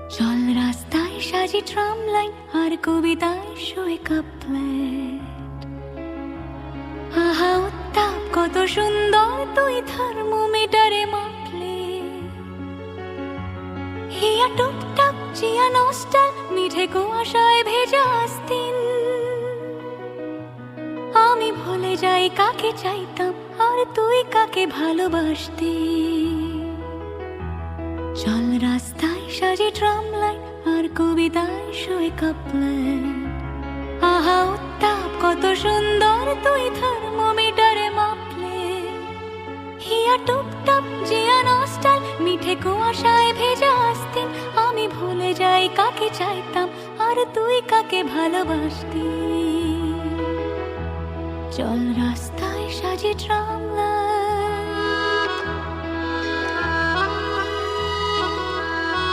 চল রাস্তায় সাজি ট্রাম লাইন আর কবিতায় শোয়ে কাপলেট। আহা উত্তাপ কত সুন্দর তুই থার্মোমিটারে মাপলে। হিয়া টুকটাক চিয়া নস্টাল মিঠে কুয়াশায় ভেজা আস্তিন। আমি ভুলে যাই কাকে চাইতাম আর তুই কাকে ভালোবাসতি। চল রাস্তায় সাজি ট্রাম লাইন আর কবিতায় শোয়ে কাপলেট। আহা উত্তাপ কত সুন্দর তুই থার্মোমিটারে মাপলে। হিয়া টুকটাক জিয়া নস্টাল মিঠে কুয়াশায় ভেজা আস্তিন। আমি ভুলে যাই কাকে চাইতাম আর তুই কাকে ভালোবাসতি। চল রাস্তায় সাজি ট্রাম লাইন।